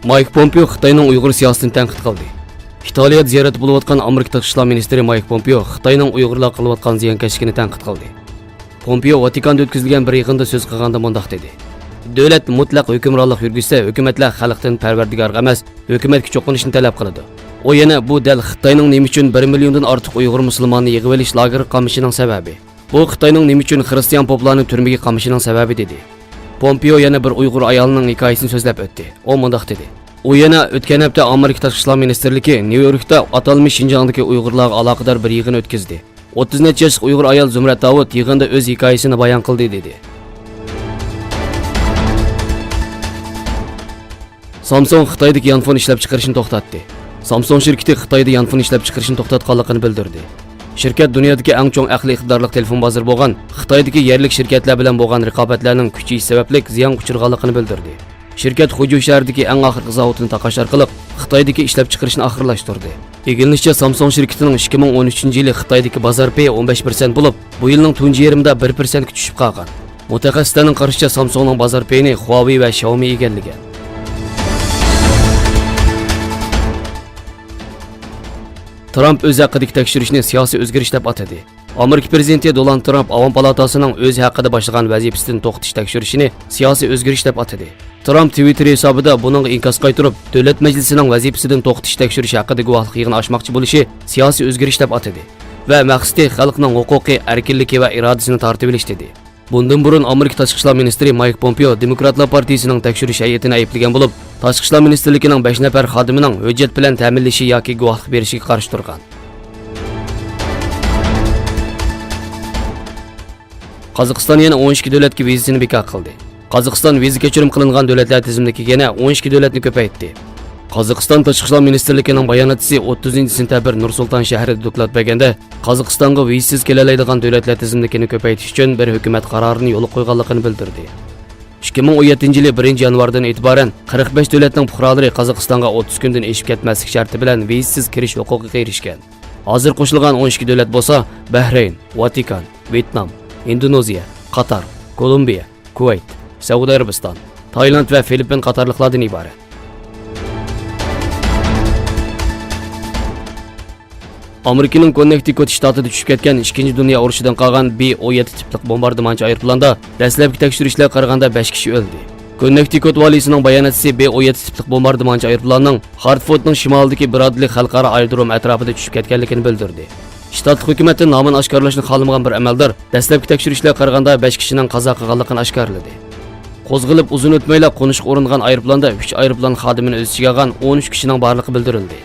Mايك پومپېئو خىتاينىڭ ئۇيغۇر سىياسىتىنى تەنقىد قىلدى. ئىتالىيەدە زىيارەت بولۇۋاتقان ئامېرىكا تاشقى ئىشلار مىنىستىرى مايك پومپېئو خىتاينىڭ ئۇيغۇرلارغا قىلىۋاتقان زىيانكەشلىكىنى تەنقىد قىلدى. پومپېئو ۋاتىكاندا ئۆتكۈزۈلگەن bir yig'inda so'z qilganda mundaq dedi. Davlat mutlaq hukmronlik yurgizsa, hukumatlar xalqdan parvardigorga emas, hukumatga cho'qinishni talab qiladi. O yana bu dal Xitoyning nima uchun 1 milliondan ortiq Uyg'ur musulmonni yig'ib olish lageri qamishining sababi. Bu Xitoyning nima uchun xristian poplarni turmaga qamishining sababi dedi. Pompeo yana bir Uyg'ur ayolining hikoyasini so'zlab o'tdi. O mundaq dedi. U yana o'tgan hafta Amerika tashqi ishlar ministrligi Nyu-Yorkda atalmish Şinjandagi Uyg'urlarga aloqador bir yig'in o'tkazdi. 30 necha yoshli Uyg'ur ayol Zumrat Davud yig'inda o'z hikoyasini bayon qildi dedi. Samsung Xitoydagi yanfon ishlab chiqarishni to'xtatdi. Samsung shirkati Xitoyda yanfon ishlab chiqarishni to'xtatganligini bildirdi. Shirkat dunyodagi eng chong aqliy iqtidorli telefon bozori bo'lgan Xitoydagi yerlik shirkatlar bilan bo'lgan raqobatlarning kuchayishi sababli ziyon uchirganligini bildirdi. Shirkat Xuju shahridagi eng oxirgi zavodini taqash orqali Xitoydagi ishlab chiqarishni oxirlashtirdi. Egilishicha Samsung shirkatining 2013-yili Xitoydagi bozor payi 15% bo'lib, bu yilning tunji yarmida 1% ga tushib qolgan. Mutaxassislarning qarashicha Samsungning bozor payini Huawei va Xiaomi egallagan. Trump o'z haqidagi tekshirishni siyosiy o'zgarish deb atadi. Amerika prezidenti Donald Trump Avam palatasining o'z haqida boshlagan vazifasidan to'xtatish tekshirishini siyosiy o'zgarish deb atadi. Trump Twitter hisobida buning inkos qaytarib, davlat majlisining vazifasidan to'xtatish tekshirish haqida guvohlik yig'ini ochmoqchi bo'lishi siyosiy o'zgarish deb atadi va maqsadi xalqning huquqiy erkinligi va irodasini tortib olish dedi. Bundan burun Amerika tashqi ishlar ministri Mايك پومپېئو Demokratlar partiyasining tekshirish hay'atini ayblagan bo'lib, tashqi ishlar ministrligining 5 nafar xodimining hujjat bilan ta'minlashi yoki guvohlik berishiga qarshi turgan. Qozog'iston yana 12 davlatga vizasini bekor qildi. Qozog'iston viza kechirim qilingan davlatlar tizimiga yana 12 davlatni ko'paytdi. Qozog'iston tashqi ishlar ministrligining bayonotchisi 30-sentabr Nur-Sulton shahrida doklad berganda, Qozog'istonga vizasiz kelalaydigan davlatlar tizimini ko'paytirish uchun bir hukumat qarorini yo'l qo'yganligini bildirdi. 2017-yili 1-yanvardan e'tiboran 45 davlatning fuqarolari Qozog'istonga 30 kundan eshib ketmaslik sharti bilan vizasiz kirish huquqiga erishgan. Hozir qo'shilgan 12 davlat bo'lsa, Bahrayn, Vatikan, Vyetnam, Indoneziya, Qatar, Kolumbiya, Kuvayt, Saudiya Arabiston, Tailand va Filippin qatorliqlardan iborat. Amerikaning Connecticut shtatida tushib ketgan 2-chi dunyo urushidan qolgan B-17 tipli bombardimonchi aeroplanda dastlabki tekshirishlarga qaraganda 5 kishi o'ldi. Connecticut valisining bayonotchisi B-17 tipli bombardimonchi aeroplanining Hartfordning shimolidagi Bradley xalqaro aerodrom atrofida tushib ketganligini bildirdi. Shtat hukumati nomini oshkorlashni xohlamagan bir amaldor dastlabki tekshirishlarga qaraganda 5 kishining qazo qilganligini oshkorladi. Qo'zg'ilib uzun o'tmayla qo'nishga uringan aeroplanda 3 aeroplan xodimini o'z ichiga olgan 13 kishining borligi bildirildi.